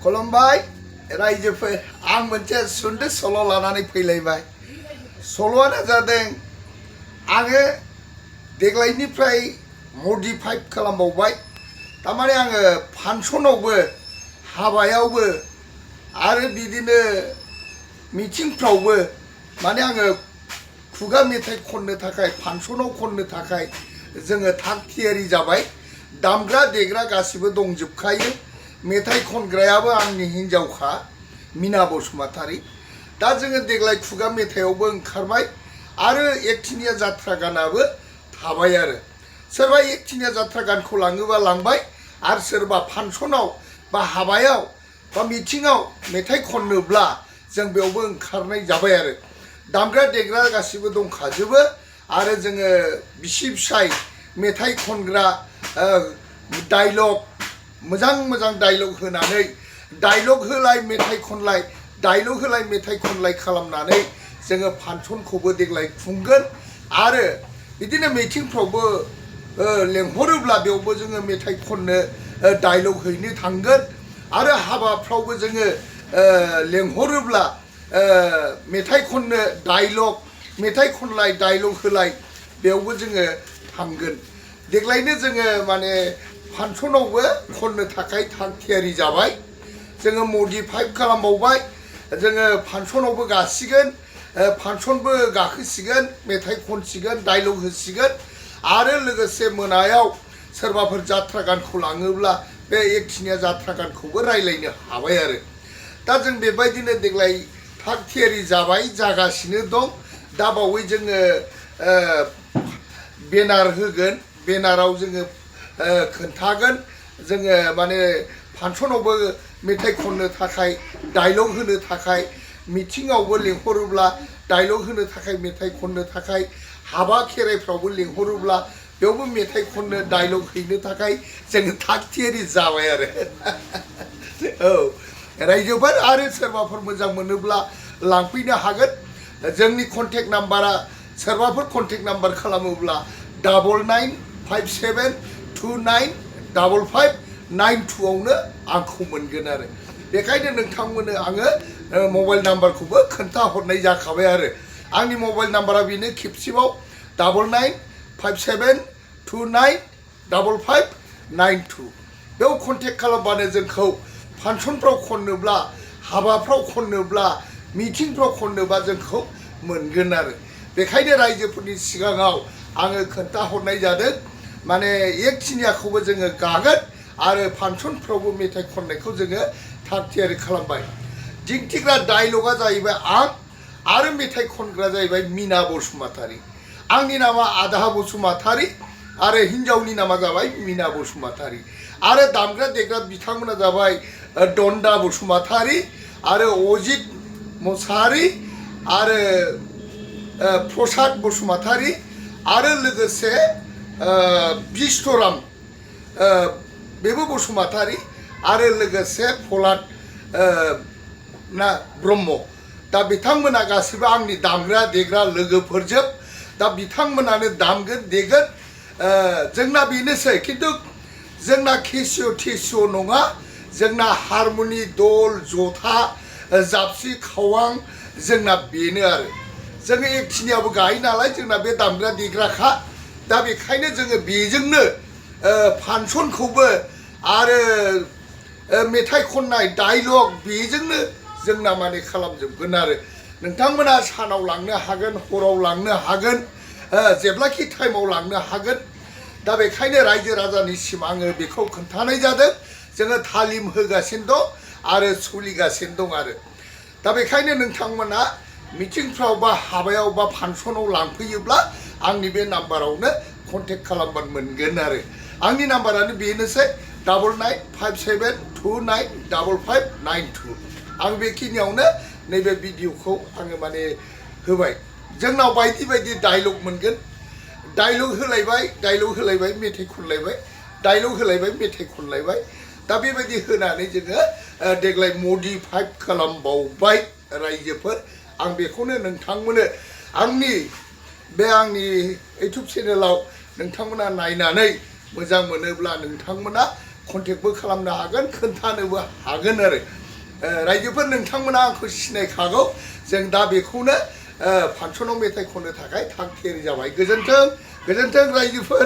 खुलुमबाय रायजोफोर आं मोनसे सुंद' सल' लानानै फैलायबाय। सल'आनो जादों आङो देग्लायनिफ्राय मडिफाइड खालामबावबाय। थारमाने आङो फांसनावबो हाबायावबो आरो बिदिनो मिटिंफ्रावबो माने आङो खुगा मेथाइ खननो थाखाय फांसनाव खननो थाखाय जोङो थाग थियारि जाबाय। दामग्रा देग्रा गासिबो दंजोबखायो। मेथाइ खनग्रायाबो आंनि हिन्जावखा मीना बसुमतारी। दा जोङो देग्लाय खुगा मेथाइयावबो ओंखारबाय आरो एकथिनिया जात्रा गानाबो थाबाय आरो सोरबा एकथिनिया जात्रा गानखौ लाङोबा लांबाय आरो सोरबा फांसनाव बा हाबायाव बा मिटिङाव मेथाइ खननोब्ला जों बेयावबो ओंखारनाय जाबाय आरो दामग्रा देग्रा गासिबो दंखाजोबो आरो जोङो बिसि फिसाय मेथाइ खनग्रा डायलग मोजां डायलग होनानै डायलग होलाय मेथाइ खनलाय डायलग होलाय मेथाइ खनलाय खालामनानै जोङो फांसनखौबो देग्लाय खुंगोन आरो बिदिनो मिटिंफ्रावबो लेंहरोब्ला बेयावबो जोङो मेथाइ खननो डायलग हैनो थांगोन आरो हाबाफ्रावबो जोङो लेंहरोब्ला मेथाइ खननो डायलग मेथाइ खनलाय डायलग होलाय बेयावबो जोङो थांगोन। देग्लायनो जोङो माने फांसनावबो खननो थाखाय थाग थियारि जाबाय। जोङो मडिफाइड खालामबावबाय। जोङो फांसनावबो गासिगोन फांसनबो गाखोसिगोन मेथाइ खनसिगोन डायलग होसिगोन आरो लोगोसे मोनायाव सोरबाफोर जात्रा गानखौ लाङोब्ला बे एकथिनिया जात्रा गानखौबो रायलायनो हाबाय आरो दा जों बेबायदिनो देग्लाय थाग थियारि जाबाय जागासिनो दं। दा बावै जोङो बेनार होगोन बेनाराव जोङो खोन्थागोन जोङो माने फांसनावबो मेथाइ खननो थाखाय डायलग होनो थाखाय मिटिङावबो लेंहरोब्ला डायलग होनो थाखाय मेथाइ खननो थाखाय हाबा खेराइफ्रावबो लेंहरोब्ला बेयावबो मेथाइ खननो डायलग हैनो थाखाय जोङो थाग थियारि जाबाय आरो औ रायजोफोर आरो सोरबाफोर मोजां मोनोब्ला लांफैनो हागोन। जोंनि कन्टेक्ट नाम्बारा सोरबाफोर कन्टेक्ट नाम्बार खालामोब्ला 9957295592आवनो आंखौ मोनगोन आरो बेखायनो नोंथांमोननो आङो मबाइल नाम्बारखौबो खोन्थाहरनाय जाखाबाय आरो आंनि मबाइल नाम्बारा बेनो खेबसेबाव 9957295592 बेयाव कन्टेक्ट खालामबानो जोंखौ फांसनफ्राव खननोब्ला हाबाफ्राव खननोब्ला मिटिंफ्राव खननोबा जोंखौ मोनगोन आरो बेखायनो रायजोफोरनि सिगाङाव आङो खोन्थाहरनाय जादों माने एकथिनियाखौबो जोङो गागोन आरो फांसनफ्रावबो मेथाइ खननायखौ जोङो थाग थियारि खालामबाय। दिन्थिग्रा डायलगा जाहैबाय आं आरो मेथाइ खनग्रा जाहैबाय मीना बसुमतारी। आंनि नामा आधा बसुमतारी आरो हिन्जावनि नामा जाबाय मीना बसुमतारी आरो दामग्रा देग्रा बिथांमोना जाबाय दन्दा बसुमतारी आरो अजित मोसाहारी आरो प्रसाद बसुमतारी आरो लोगोसे बिष्टराम बेबो बसुमतारी आरो लोगोसे फलाद ना ब्रह्म। दा बिथांमोना गासिबो आंनि दामग्रा देग्रा लोगोफोरजोब दा बिथांमोनानो दामगोन देगोन जोंना बेनोसै खिन्थु जोंना केसिय' टेसिय' नङा जोंना हारमनि दल जथा जाबस्रि खावां जोंना बेनो आरो जोङो एकथिनियाबो गायो नालाय जोंना बे दामग्रा देग्राखा दा बेखायनो जोङो बेजोंनो फांसनखौबो आरो मेथाइ खननाय डायलग बेजोंनो जोंना माने खालामजोबगोन आरो नोंथांमोना सानाव लांनो हागोन हराव लांनो हागोन जेब्लाखि टाइमाव लांनो हागोन। दा बेखायनो रायजो राजानिसिम आङो बेखौ खोन्थानाय जादों। जोङो तालिम होगासिनो दं आरो सोलिगासिनो दं आरो दा बेखायनो नोंथांमोना मिटिंफ्राव बा हाबायाव बा फांसनाव लांफैयोब्ला आंनि बे नाम्बारावनो कन्टेक्ट खालामबानो मोनगोन आरो आंनि नाम्बारानो बेनोसै 9957295592। आं बेखिनियावनो नैबे भिडिअखौ आङो माने होबाय। जोंनाव बायदि बायदि डायलग मोनगोन डायलग होलायबाय मेथाइ खनलायबाय डायलग होलायबाय मेथाइ खनलायबाय दा बेबायदि होनानै जोङो देग्लाय मडिफाइड खालामबावबाय रायजोफोर। आं बेखौनो नोंथांमोननो आंनि इउटुब चेनेलाव नोंथांमोना नायनानै मोजां मोनोब्ला नोंथांमोना कन्टेक्टबो खालामनो हागोन खोन्थानोबो हागोन आरो रायजोफोर नोंथांमोना आंखौ सिनायखागौ जों दा बेखौनो फांसनाव मेथाइ खननो थाखाय थाग थियारि जाबाय गोजोन्थों रायजोफोर